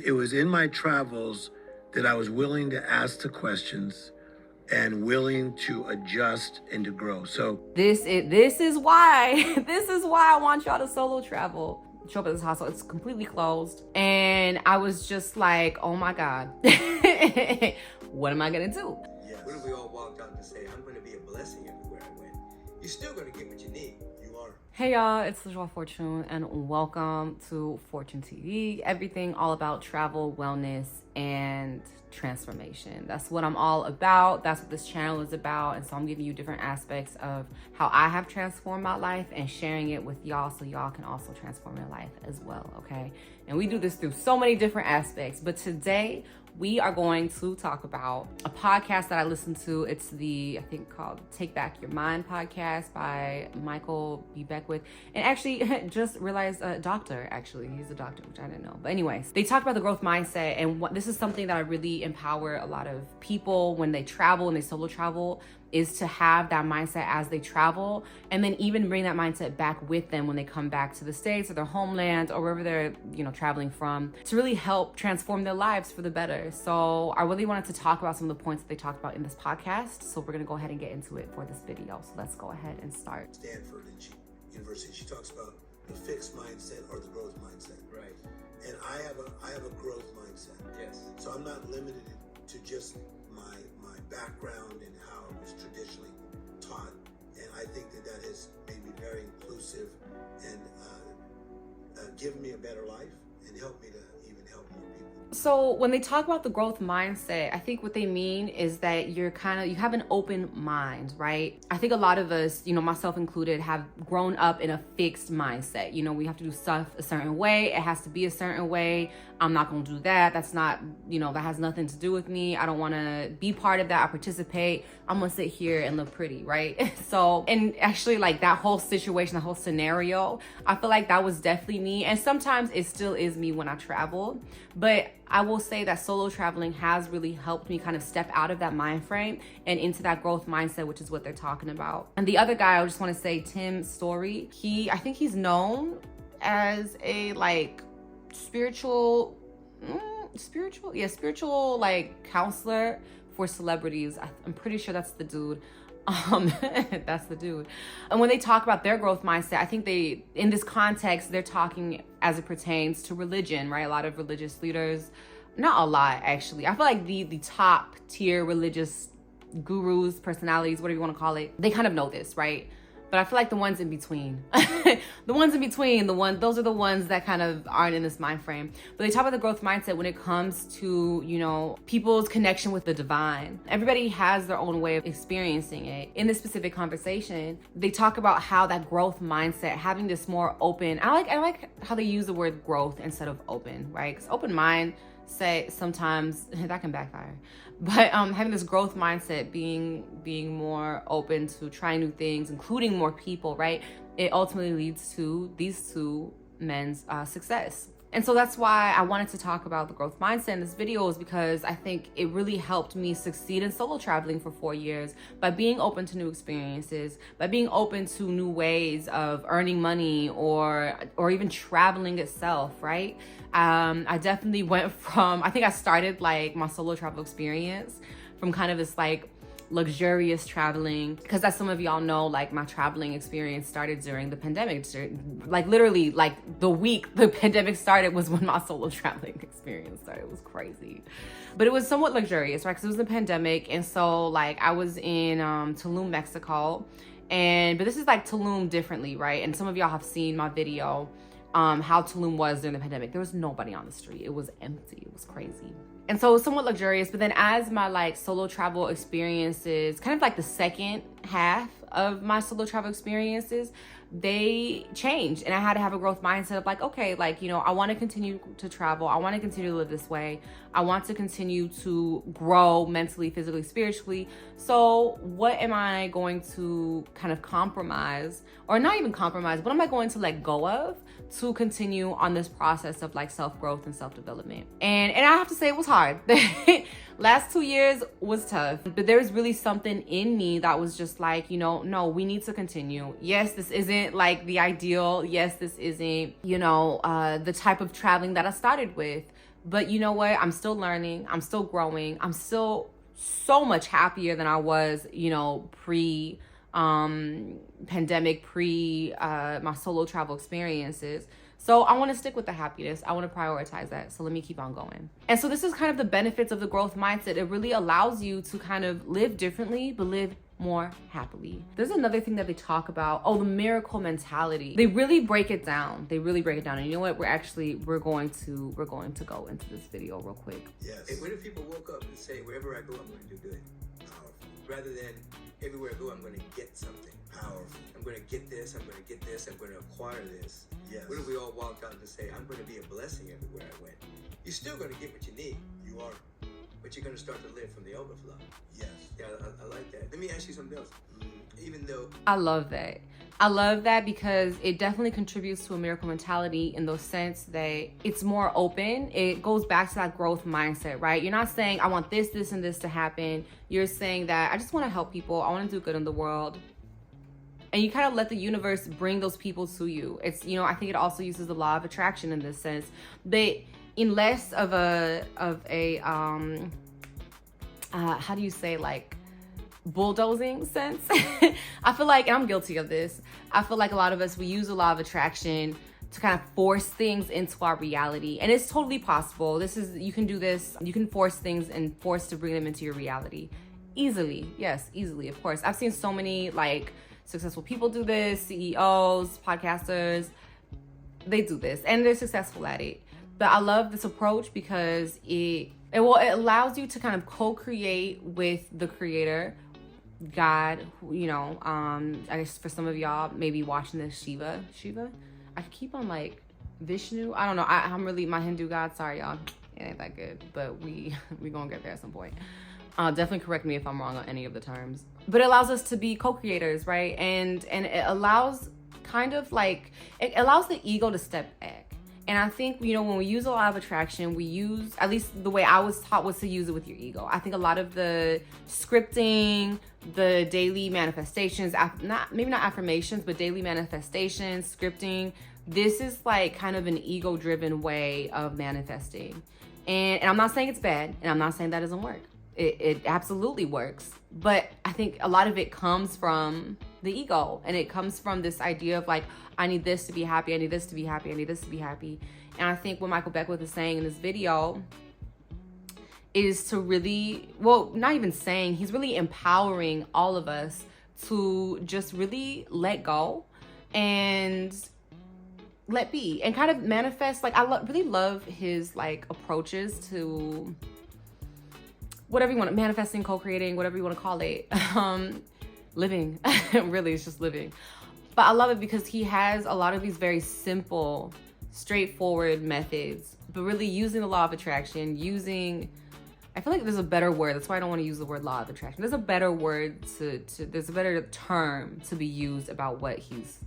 It was in my travels that I was willing to ask the questions and willing to adjust and to grow. So this is why I want y'all to solo travel. Show up at this hostel, it's completely closed, and I was just like, oh my God, what am I gonna do? Yes. What if we all walked out to say, I'm gonna be a blessing everywhere I went? You're still gonna get what you need. You are. Hey y'all, it's lajoiefortune, and welcome to Fortune TV. Everything all about travel, wellness, and transformation. That's what I'm all about. That's what this channel is about. And so I'm giving you different aspects of how I have transformed my life and sharing it with y'all so y'all can also transform your life as well, okay? And we do this through so many different aspects. But today we are going to talk about a podcast that I listened to. It's the, I think, called Take Back Your Mind podcast by Michael B. Beckwith. And actually, just realized a doctor, actually. He's a doctor, which I didn't know. But anyways, they talked about the growth mindset. And this is something that I really empower a lot of people when they travel and they solo travel, is to have that mindset as they travel, and then even bring that mindset back with them when they come back to the States or their homeland or wherever they're, traveling from, to really help transform their lives for the better. So I really wanted to talk about some of the points that they talked about in this podcast. So we're gonna go ahead and get into it for this video. So let's go ahead and start. Stanford University, she talks about the fixed mindset or the growth mindset. Right. And I have a growth mindset. Yes. So I'm not limited to just my background and how I was traditionally taught. And I think that has made me very inclusive and given me a better life and helped me to even help more people. So when they talk about the growth mindset, I think what they mean is that you have an open mind, right? I think a lot of us, myself included, have grown up in a fixed mindset. We have to do stuff a certain way. It has to be a certain way. I'm not going to do that. That's not, that has nothing to do with me. I don't want to be part of that. I participate. I'm going to sit here and look pretty, right? So, and actually like that whole situation, the whole scenario, I feel like that was definitely me. And sometimes it still is me when I travel. But I will say that solo traveling has really helped me kind of step out of that mind frame and into that growth mindset, which is what they're talking about. And the other guy, I just want to say, Tim Storey, I think he's known as a spiritual like counselor for celebrities. I'm pretty sure that's the dude. That's the dude. And when they talk about their growth mindset, I think in this context, they're talking as it pertains to religion, right? A lot of religious leaders, not a lot actually. I feel like the top tier religious gurus, personalities, whatever you want to call it, they kind of know this, right? But I feel like the ones in between, those are the ones that kind of aren't in this mind frame. But they talk about the growth mindset when it comes to, people's connection with the divine. Everybody has their own way of experiencing it. In this specific conversation, they talk about how that growth mindset, having this more open, I like how they use the word growth instead of open, right? Because open mind, sometimes that can backfire. But having this growth mindset, being more open to trying new things, including more people, right? It ultimately leads to these two men's success. And so that's why I wanted to talk about the growth mindset in this video, is because I think it really helped me succeed in solo traveling for 4 years by being open to new experiences, by being open to new ways of earning money or even traveling itself, right? I definitely went from, I think I started my solo travel experience from kind of this luxurious traveling, because as some of y'all know, my traveling experience started during the pandemic. Literally the week the pandemic started was when my solo traveling experience started. It was crazy, but it was somewhat luxurious, right? Because it was the pandemic. And so I was in Tulum, Mexico, but this is Tulum differently, right? And some of y'all have seen my video how Tulum was during the pandemic. There was nobody on the street. It was empty. It was crazy. And so it was somewhat luxurious. But then as my solo travel experiences, kind of the second half of my solo travel experiences, they changed. And I had to have a growth mindset of I want to continue to travel. I want to continue to live this way. I want to continue to grow mentally, physically, spiritually. So what am I going to kind of compromise, or not even compromise, what am I going to let go of to continue on this process of self-growth and self-development? And I have to say it was hard. Last 2 years was tough, but there was really something in me that was just no, we need to continue. Yes, this isn't the ideal. Yes, this isn't, the type of traveling that I started with. But you know what? I'm still learning. I'm still growing. I'm still so much happier than I was, pre pandemic, pre my solo travel experiences. So I want to stick with the happiness. I want to prioritize that. So let me keep on going. And so this is kind of the benefits of the growth mindset. It really allows you to kind of live differently, but live more happily. There's another thing that they talk about. Oh, the miracle mentality. They really break it down. And you know what? We're going to go into this video real quick. Yes. Hey, what if people woke up and say, wherever I go, I'm going to do good? Powerful. Rather than everywhere I go, I'm going to get something. Powerful. I'm going to get this, I'm going to get this, I'm going to acquire this. Yes. What if we all walked out and say, I'm going to be a blessing everywhere I went? You're still going to get what you need, You are. but you're going to start to live from the overflow. Yes. Yeah, I like that. Let me ask you something else. Even though I love that. I love that because it definitely contributes to a miracle mentality in the sense that it's more open. It goes back to that growth mindset, right? You're not saying, I want this, this, and this to happen. You're saying that I just want to help people. I want to do good in the world. And you kind of let the universe bring those people to you. It's, I think it also uses the law of attraction in this sense. They, in less of a how do you say, like, bulldozing sense. I feel like, and I'm guilty of this, I feel like a lot of us, we use the law of attraction to kind of force things into our reality. And it's totally possible. You can do this. You can force things and force to bring them into your reality. Easily. Yes, easily, of course. I've seen so many, like, successful people do this, CEOs, podcasters, they do this and they're successful at it. But I love this approach because it allows you to kind of co-create with the creator, God, I guess for some of y'all maybe watching this, Shiva. I keep on like Vishnu. I don't know. I'm really my Hindu God. Sorry, y'all. It ain't that good, but we gonna get there at some point. Definitely correct me if I'm wrong on any of the terms. But it allows us to be co-creators, right? And it allows it allows the ego to step back. And I think, when we use a law of attraction, we use, at least the way I was taught was to use it with your ego. I think a lot of the scripting, the daily manifestations, maybe not affirmations, but daily manifestations, scripting, this is like kind of an ego-driven way of manifesting. And I'm not saying it's bad, and I'm not saying that doesn't work. It absolutely works. But I think a lot of it comes from the ego, and it comes from this idea of like, I need this to be happy, I need this to be happy, I need this to be happy. And I think what Michael Beckwith is saying in this video is to really, not even saying, he's really empowering all of us to just really let go and let be and kind of manifest. Like, I really love his like approaches to whatever you want, manifesting, co-creating, whatever you want to call it. Living, really, it's just living. But I love it because he has a lot of these very simple, straightforward methods, but really using the law of attraction, I feel like there's a better word. That's why I don't want to use the word law of attraction. There's a better word there's a better term to be used about what he's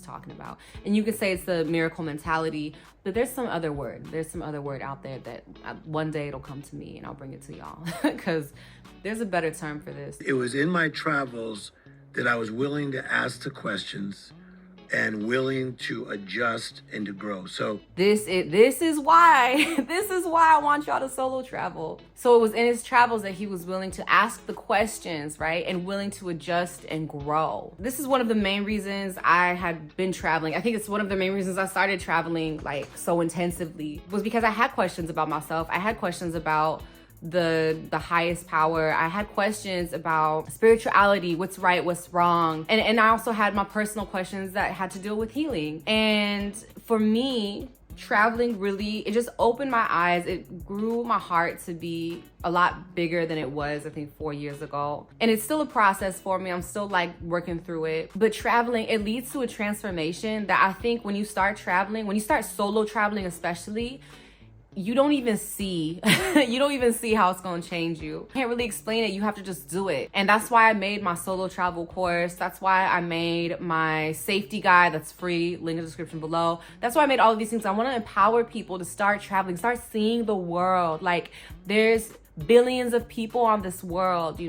talking about. And you could say it's the miracle mentality, but there's some other word. There's some other word out there that one day it'll come to me and I'll bring it to y'all because there's a better term for this. It was in my travels that I was willing to ask the questions and willing to adjust and to grow. So this is why I want y'all to solo travel. So it was in his travels that he was willing to ask the questions, right? And willing to adjust and grow. This is one of the main reasons I had been traveling. I think it's one of the main reasons I started traveling like so intensively, was because I had questions about myself. I had questions about the highest power. I had questions about spirituality, what's right, what's wrong. And I also had my personal questions that had to deal with healing. And for me, traveling really, it just opened my eyes. It grew my heart to be a lot bigger than it was, I think, 4 years ago. And it's still a process for me. I'm still like working through it. But traveling, it leads to a transformation that I think when you start traveling, when you start solo traveling especially, you don't even see how it's going to change you. Can't really explain it. You have to just do it. And that's why I made my solo travel course. That's why I made my safety guide that's free, link in the description below. That's why I made all of these things. I want to empower people to start traveling, start seeing the world. Like, there's billions of people on this world,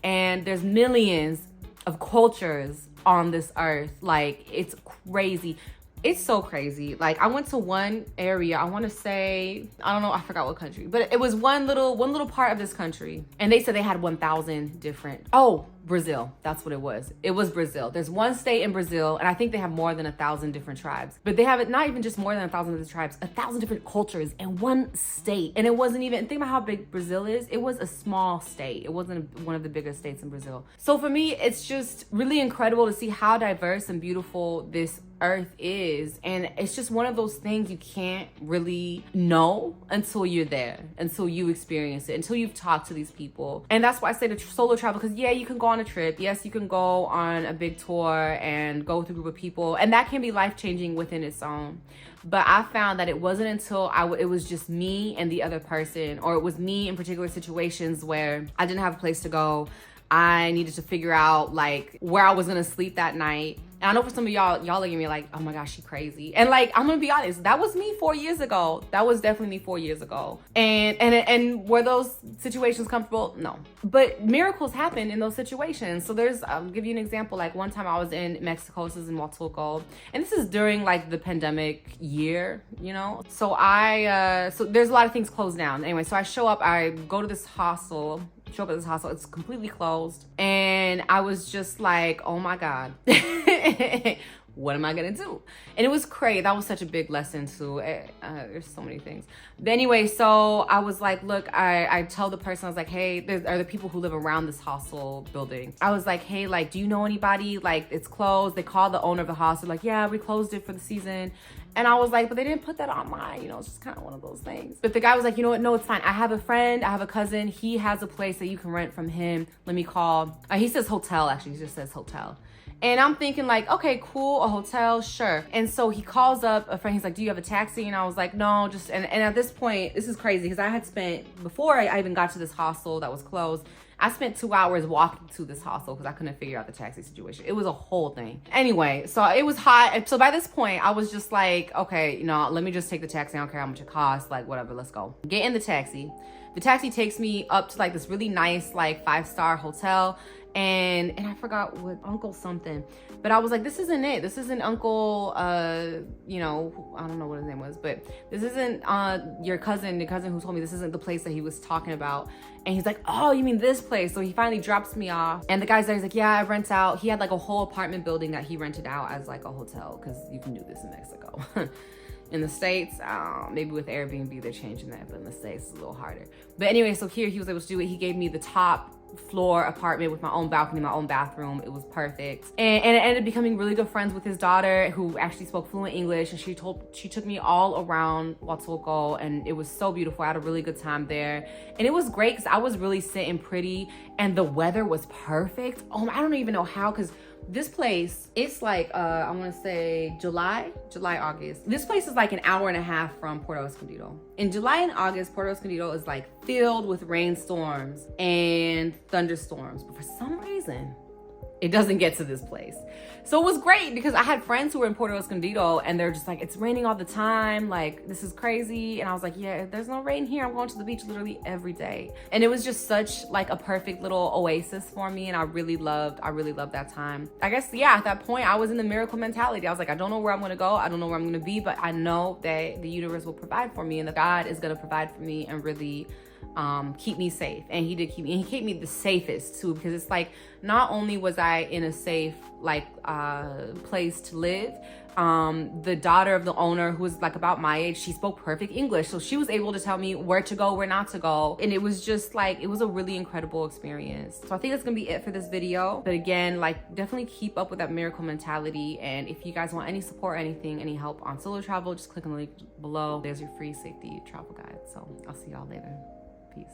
and there's millions of cultures on this earth. Like, it's crazy. It's so crazy. Like, I went to one area, I want to say, I don't know, I forgot what country, but it was one little part of this country, and they said they had 1,000 different, oh, Brazil, that's what it was. It was Brazil. There's one state in Brazil, and I think they have more than 1,000 different tribes, but they have it not even just more than 1,000 different tribes, 1,000 different cultures in one state. And it wasn't even, think about how big Brazil is. It was a small state. It wasn't one of the biggest states in Brazil. So for me, it's just really incredible to see how diverse and beautiful this earth is, and it's just one of those things you can't really know until you're there, until you experience it, until you've talked to these people. And that's why I say to solo travel, because yeah, you can go on a trip, yes, you can go on a big tour and go with a group of people, and that can be life-changing within its own. But I found that it wasn't until it was just me and the other person, or it was me in particular situations where I didn't have a place to go, I needed to figure out like where I was gonna sleep that night. And I know for some of y'all looking at me like, oh my gosh, she crazy. And like, I'm gonna be honest, that was me 4 years ago. That was definitely me 4 years ago. And were those situations comfortable? No. But miracles happen in those situations. So I'll give you an example. Like one time I was in Mexico, this is in Huatulco, and this is during like the pandemic year, you know? So so there's a lot of things closed down. Anyway, so I show up, I go to this hostel, it's completely closed. And I was just like, oh my God, what am I gonna do? And it was crazy. That was such a big lesson too. There's so many things. But anyway, so I was like, look, I tell the person, I was like, hey, are the people who live around this hostel building. I was like, hey, like, do you know anybody? Like, it's closed. They called the owner of the hostel, like, yeah, we closed it for the season. And I was like, but they didn't put that on mine, it's just kind of one of those things. But the guy was like, you know what? No, it's fine. I have a friend, I have a cousin. He has a place that you can rent from him. Let me call. He says hotel, actually. He just says hotel. And I'm thinking like, okay, cool, a hotel, sure. And so he calls up a friend. He's like, do you have a taxi? And I was like, no, just, and at this point, this is crazy because I had spent, before I even got to this hostel that was closed, I spent 2 hours walking to this hostel because I couldn't figure out the taxi situation. It was a whole thing. Anyway, so it was hot. So by this point, I was just like, okay, let me just take the taxi. I don't care how much it costs. Like, whatever, let's go. Get in the taxi. The taxi takes me up to like this really nice, like 5-star hotel. And I forgot what, Uncle something. But I was like, this isn't it. This isn't Uncle, I don't know what his name was, but this isn't the cousin who told me this isn't the place that he was talking about. And he's like, oh, you mean this place? So he finally drops me off. And the guy's there, he's like, yeah, I rent out. He had like a whole apartment building that he rented out as like a hotel, because you can do this in Mexico. In the States, maybe with Airbnb, they're changing that, but in the States, it's a little harder. But anyway, so here he was able to do it. He gave me the top floor apartment with my own balcony, my own bathroom. It was perfect. And I ended up becoming really good friends with his daughter, who actually spoke fluent English. And she took me all around Huatulco, and it was so beautiful. I had a really good time there. And it was great because I was really sitting pretty and the weather was perfect. Oh, I don't even know how, because this place, it's like, I want to say July, August. This place is like an hour and a half from Puerto Escondido. In July and August, Puerto Escondido is like filled with rainstorms and thunderstorms. But for some reason, it doesn't get to this place. So it was great because I had friends who were in Puerto Escondido and they're just like, it's raining all the time. Like, this is crazy. And I was like, yeah, if there's no rain here, I'm going to the beach literally every day. And it was just such like a perfect little oasis for me. And I really loved that time. I guess, yeah, at that point I was in the miracle mentality. I was like, I don't know where I'm going to go. I don't know where I'm going to be, but I know that the universe will provide for me and that God is going to provide for me and really keep me safe. And he did keep me, and he kept me the safest too, because it's like, not only was I in a safe like place to live, the daughter of the owner, who was like about my age, she spoke perfect English, so she was able to tell me where to go, where not to go. And it was just like, it was a really incredible experience. So I think that's gonna be it for this video. But again, like, definitely keep up with that miracle mentality. And if you guys want any support, anything, any help on solo travel, just click on the link below. There's your free safety travel guide. So I'll see y'all later. Peace.